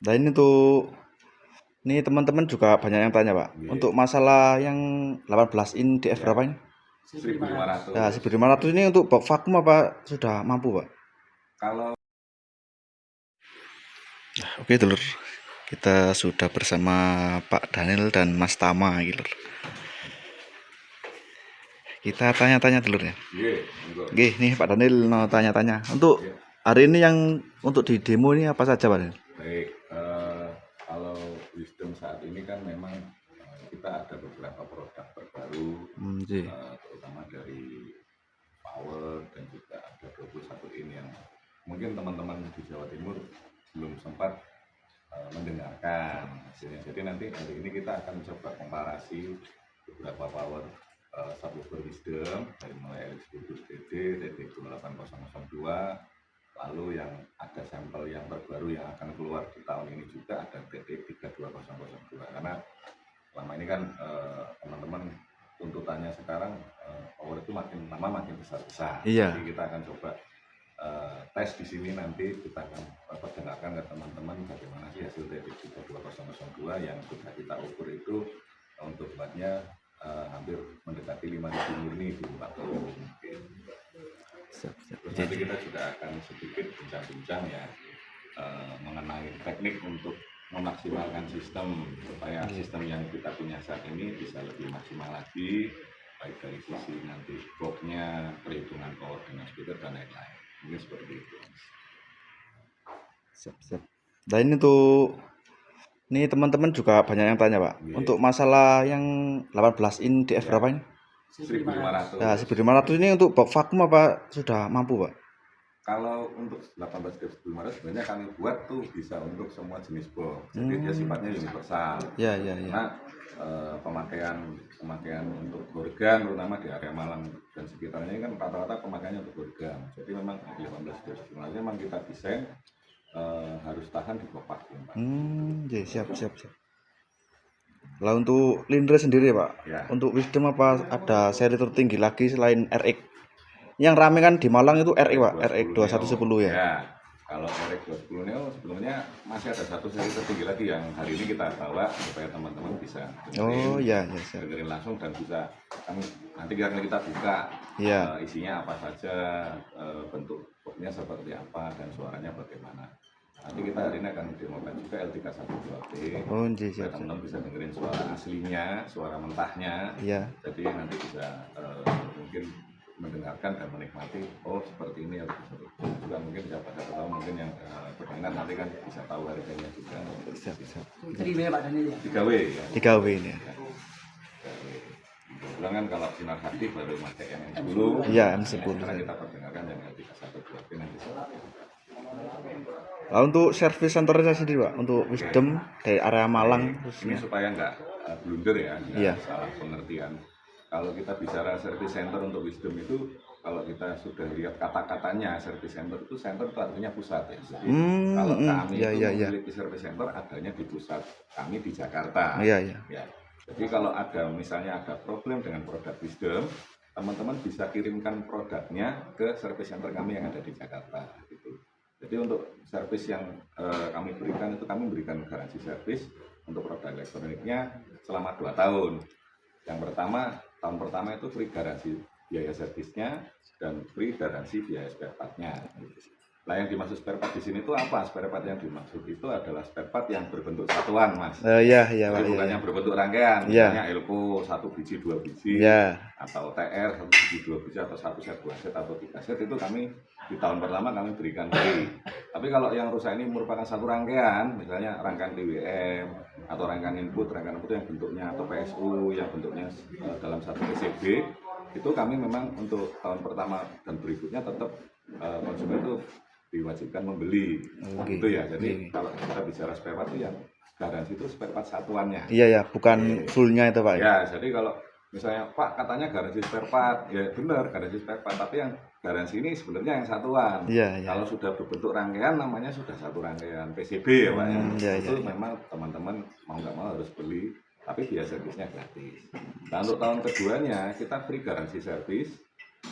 Nah ini teman-teman juga banyak yang tanya Pak. Iya. Untuk masalah yang 18 in DF berapa ini? 1.500. Nah 1.500 ini untuk vakum apa sudah mampu Pak? Kalau Oke dulur, kita sudah bersama Pak Daniel dan Mas Tama gitu. Kita tanya-tanya dulur ya. Oke, nih Pak Daniel mau tanya-tanya. Untuk hari ini yang untuk di demo ini apa saja Pak Daniel? baik, kalau Wisdom saat ini kan memang kita ada beberapa produk terbaru, terutama dari Power dan juga ada 21 in yang mungkin teman-teman di Jawa Timur belum sempat mendengarkan hasilnya. Jadi nanti hari ini kita akan coba komparasi beberapa Power subwoofer Wisdom dari mulai LX20DD, TD2802, lalu yang ada sampel yang terbaru yang akan keluar di tahun ini juga ada TD32002, karena selama ini kan teman-teman tuntutannya sekarang power itu makin lama makin besar-besar. Iya. Jadi kita akan coba tes di sini, nanti kita akan perdengarkan ke teman-teman bagaimana sih hasil TD32002 yang sudah kita ukur itu untuk wattnya hampir mendekati 5.000 murni di 40 mungkin. Terus nanti kita juga akan sedikit bincang-bincang ya mengenai teknik untuk memaksimalkan sistem supaya sistem yang kita punya saat ini bisa lebih maksimal lagi, baik dari sisi nanti boxnya, perhitungan power dengan speaker dan lain-lain. Mungkin seperti itu. Siap. Nah ini teman-teman juga banyak yang tanya Pak. Iya. Untuk masalah yang 18 in DF berapa ini? 1.500. Nah 1.500 ini untuk vakum apa sudah mampu Pak? Kalau untuk 18 1.500 sebenarnya kami buat tuh bisa untuk semua jenis box. Jadi dia sifatnya universal. Iya. Karena pemakaian untuk organ, terutama di area Malang dan sekitarnya ini kan rata-rata pemakaiannya untuk organ. Jadi memang 18 1.500 memang kita desain harus tahan di bawah vakum. Siap. Lah untuk Lindre sendiri Pak, Ya. untuk Wisdom apa ada seri tertinggi lagi selain RX? Yang rame kan di Malang itu RX Pak, RX 2110 ya. Ya, kalau RX 210 Neo sebelumnya masih ada satu seri tertinggi lagi yang hari ini kita bawa supaya teman-teman bisa dengerin, Siap. dengerin langsung dan bisa nanti kita buka isinya apa saja, bentuknya seperti apa dan suaranya bagaimana. Nanti kita hari ini akan demokan juga L312P supaya teman-teman bisa dengerin suara aslinya, suara mentahnya. Jadi nanti bisa mungkin mendengarkan dan menikmati, oh seperti ini juga mungkin siapa tahu mungkin yang berminat nanti kan bisa tahu harganya juga. Siap. 3W ya. 3W ini ya. Kebetulan kan kalau Sinar Sakti baru pakai yang M10. Iya, M10. Sekarang kita perdengarkan yang L312P nanti. Nah, untuk service centernya sendiri Pak, untuk Wisdom dari area Malang ini supaya nggak blunder ya, nggak salah pengertian. Kalau kita bicara service center untuk Wisdom itu, kalau kita sudah lihat kata-katanya service center itu artinya pusat ya. Jadi kalau kami memiliki service center adanya di pusat kami di Jakarta. Ya. Jadi kalau misalnya ada problem dengan produk Wisdom, teman-teman bisa kirimkan produknya ke service center kami yang ada di Jakarta gitu. Jadi untuk service yang kami berikan itu, kami berikan garansi service untuk produk elektroniknya selama 2 tahun. Yang tahun pertama itu free garansi biaya servisnya dan free garansi biaya spare part-nya. Nah, yang dimaksud spare part di sini itu apa? Spare part yang dimaksud itu adalah spare part yang berbentuk satuan, Mas. Jadi bukan yang berbentuk rangkaian, misalnya Elko 1 biji, 2 biji, atau TR 1 biji, 2 biji, atau 1 set, 2 set, atau 3 set, itu kami di tahun pertama kami berikan free. Tapi kalau yang rusak ini merupakan satu rangkaian, misalnya rangkaian TWM atau rangkaian input yang bentuknya atau PSU yang bentuknya dalam satu PCB, itu kami memang untuk tahun pertama dan berikutnya tetap konsumen itu diwajibkan membeli. Gitu ya. Jadi kalau kita bicara spare part itu yang garansi itu spare part satuannya. Iya, bukan fullnya itu Pak. Ya, jadi kalau misalnya Pak katanya garansi spare part, ya benar garansi spare part, tapi yang garansi ini sebenarnya yang satuan. Kalau sudah berbentuk rangkaian namanya sudah satu rangkaian PCB ya Pak ya. Itu memang teman-teman mau nggak mau harus beli, tapi biaya servisnya gratis. Nah, untuk tahun keduanya kita free garansi servis,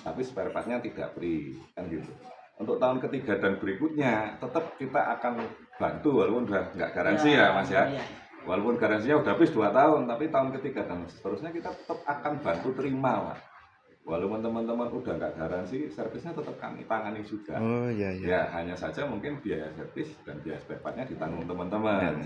tapi spare partnya tidak free kan gitu. Untuk tahun ketiga dan berikutnya tetap kita akan bantu walaupun udah nggak garansi ya Mas ya. Walaupun garansinya udah habis 2 tahun, tapi tahun ketiga dan seterusnya kita tetap akan bantu terima Mas. Walaupun teman-teman udah nggak garansi, servisnya tetap kami tangani juga. Oh iya iya. Ya hanya saja mungkin biaya servis dan biaya spare part-nya ditanggung teman-teman.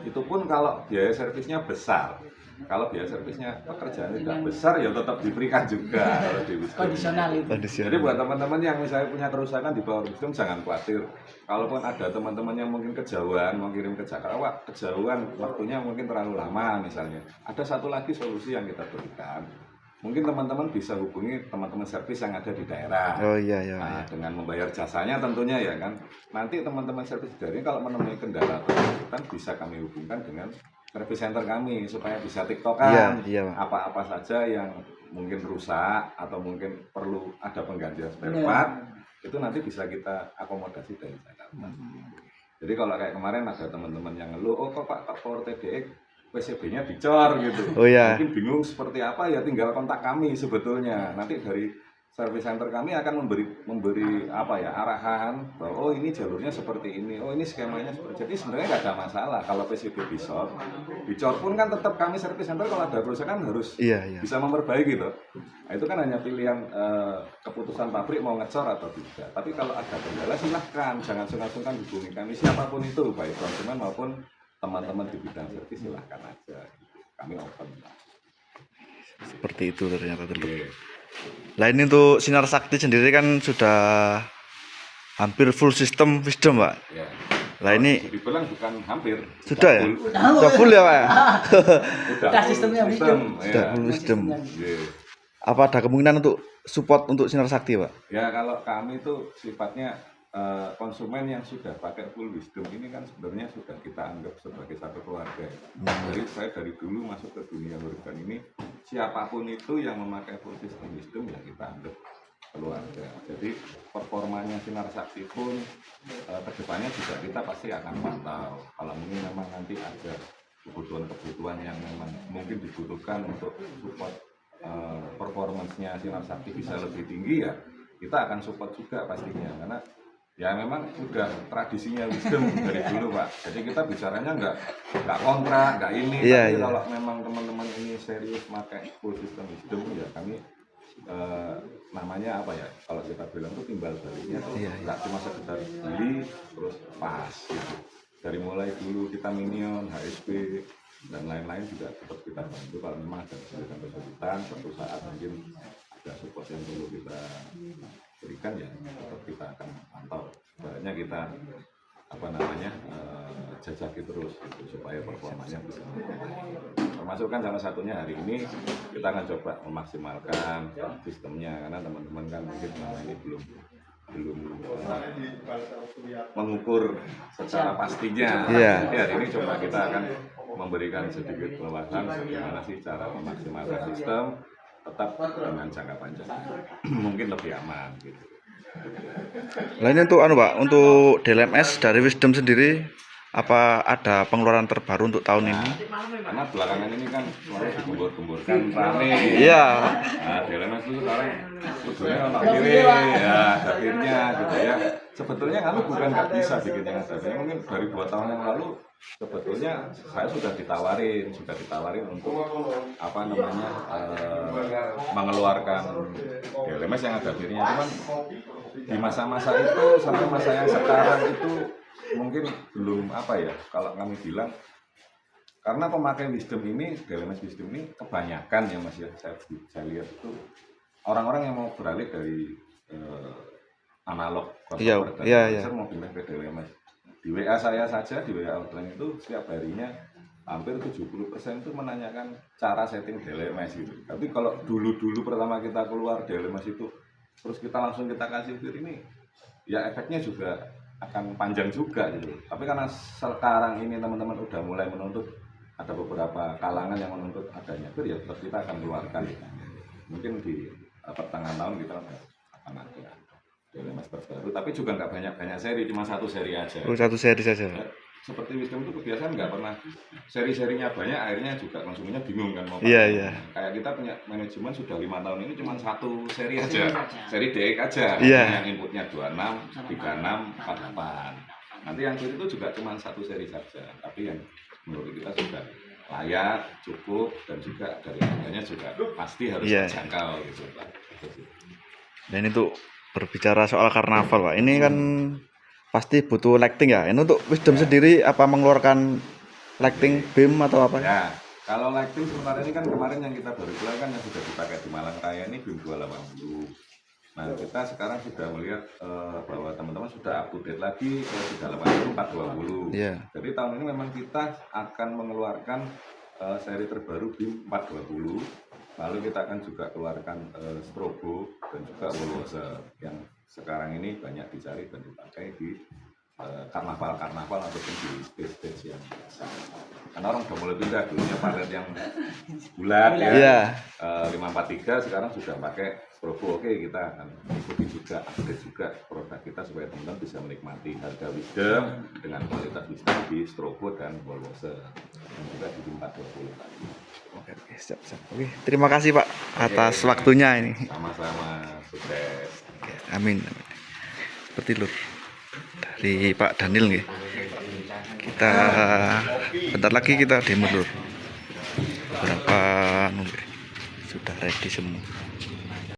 Itu pun kalau biaya servisnya besar. Kalau biaya servisnya pekerjaan tidak besar ya tetap diberikan juga kalau di Wisdom. Kondisional itu. Jadi buat teman-teman yang misalnya punya kerusakan di Power Wisdom jangan khawatir. Kalaupun ada teman-teman yang mungkin kejauhan mau kirim ke Jakarta, kejauhan waktunya mungkin terlalu lama misalnya. Ada satu lagi solusi yang kita berikan. Mungkin teman-teman bisa hubungi teman-teman servis yang ada di daerah. Oh iya iya. Nah, dengan membayar jasanya tentunya ya kan. Nanti teman-teman servis dari kalau menemui kendala atau bisa kami hubungkan dengan service center kami supaya bisa tiktokan apa-apa saja yang mungkin rusak atau mungkin perlu ada penggantian spare part itu nanti bisa kita akomodasi dari Jakarta. Jadi kalau kayak kemarin ada teman-teman yang ngeluh, oh kok Pak Power TDX PCB-nya dicor gitu. Oh iya. Mungkin bingung seperti apa ya tinggal kontak kami sebetulnya. Nanti dari service center kami akan memberi apa ya arahan bahwa oh ini jalurnya seperti ini, oh ini skemanya seperti. Jadi sebenarnya nggak ada masalah kalau PCB dicor pun kan tetap kami service center kalau ada kerusakan harus bisa memperbaiki gitu. Nah, itu kan hanya pilihan keputusan pabrik mau ngecor atau tidak. Tapi kalau ada kendala silahkan, jangan sungkan-sungkan hubungi kami siapapun itu, baik konsumen maupun teman-teman di bidang servis silahkan aja. Kami open. Seperti itu ternyata dulu. Nah ini untuk Sinar Sakti sendiri kan sudah hampir full sistem Wisdom Pak. Ya. Lah ini dibilang bukan hampir. Sudah ya? Sudah full ya Pak ya? Sudah sistemnya Wisdom. Sudah full Wisdom. Yeah. Apa ada kemungkinan untuk support untuk Sinar Sakti Pak? Ya kalau kami itu sifatnya konsumen yang sudah pakai full Wisdom ini kan sebenarnya sudah kita anggap sebagai satu keluarga. Jadi saya dari dulu masuk ke dunia urban ini siapapun itu yang memakai full system Wisdom ya kita anggap keluarga. Jadi performanya Sinar Sakti pun kedepannya juga kita pasti akan pantau. Kalau mungkin memang nanti ada kebutuhan-kebutuhan yang memang mungkin dibutuhkan untuk support performance-nya Sinar Sakti bisa lebih tinggi ya kita akan support juga pastinya karena ya memang udah tradisinya Wisdom dari dulu Pak. Jadi kita bicaranya nggak kontra, nggak ini. Tapi kalau memang teman-teman ini serius pakai full system Wisdom ya kami namanya apa ya? Kalau kita bilang tuh timbal baliknya tuh nggak cuma sekedar beli terus pas gitu. Dari mulai dulu kita Minion, HSP dan lain-lain juga tetap kita bantu kalau memang ada kesulitan suatu saat mungkin ada support yang perlu kita berikan ya tetap kita akan pantau. Sebenarnya kita apa namanya jajaki terus gitu, supaya performanya bisa termasuk kan salah satunya hari ini kita akan coba memaksimalkan sistemnya karena teman-teman kan mungkin selama ini belum mengukur secara pastinya. Jadi hari ini coba kita akan memberikan sedikit wawasan bagaimana sih cara memaksimalkan sistem tetap dengan jangka panjang mungkin lebih aman gitu. Lainnya untuk Pak, untuk DLMS dari Wisdom sendiri apa ada pengeluaran terbaru untuk tahun ini? Karena belakangan ini kan selalu digembur-gemburkan rame. Iya. Nah, DLMS itu sekarang sebetulnya anak kiri ya, akhirnya gitu ya. Sebetulnya kami bukan nggak bisa bikin yang ada. Mungkin dari 2 tahun yang lalu sebetulnya saya sudah ditawarin untuk apa namanya mengeluarkan DLMS yang ada dirinya, cuman di masa-masa itu sampai masa yang sekarang itu mungkin belum apa ya kalau kami bilang karena pemakai Wisdom ini DLMS Wisdom ini kebanyakan ya Mas ya saya lihat itu orang-orang yang mau beralih dari analog ke mau pindah ke DLMS. Di WA saya saja, di WA outline itu setiap harinya hampir 70% itu menanyakan cara setting DLMS gitu. Tapi kalau dulu pertama kita keluar DLMS itu, terus kita langsung kita kasih fir ini, ya efeknya juga akan panjang juga gitu. Tapi karena sekarang ini teman-teman udah mulai menuntut, ada beberapa kalangan yang menuntut adanya fir, ya tetap kita akan keluarkan. Mungkin di pertengahan tahun kita akan ada DLMS terbaru, tapi juga nggak banyak seri, cuma 1 seri aja. Oh, 1 seri saja. Ya, seperti Wisdom itu kebiasaan nggak pernah seri-serinya banyak, akhirnya juga konsumennya bingung kan mau. Iya. Kayak kita punya manajemen sudah 5 tahun ini cuma 1 seri aja, seri DX aja, yang inputnya 26, 36, 48. Nanti yang kiri itu juga cuma satu seri saja, tapi yang menurut kita sudah layak, cukup, dan juga dari harganya juga pasti harus Iya. terjangkau gitu Pak. Dan itu berbicara soal karnaval Pak, ini kan pasti butuh lighting ya. Ini untuk Wisdom sendiri apa mengeluarkan lighting beam atau apa? Ya, kalau lighting sementara ini kan kemarin yang kita baru keluarkan yang sudah dipakai di Malang Raya ini BIM 280. Nah, kita sekarang sudah melihat bahwa teman-teman sudah up to date lagi ke 380 420. Iya. Jadi tahun ini memang kita akan mengeluarkan seri terbaru BIM 420. Lalu kita akan juga keluarkan strobo dan juga wallwasser yang sekarang ini banyak dicari dan dipakai di karnaval-karnaval ataupun di stage-stage yang biasa. Karena orang udah mulai pindah, dulunya palet yang bulat ya, Iya. 543 sekarang sudah pakai strobo. Oke, kita akan ikuti juga, update juga produk kita supaya teman-teman bisa menikmati harga Wisdom dengan kualitas Wisdom di strobo dan wallwasser dan juga di 420 tadi. Oke, siap. Oke, terima kasih Pak atas waktunya ini. Sama-sama, sukses. Oke, amin. Seperti lur dari Pak Daniel nih. Kita bentar lagi kita demo lur. Berapa sudah ready semua.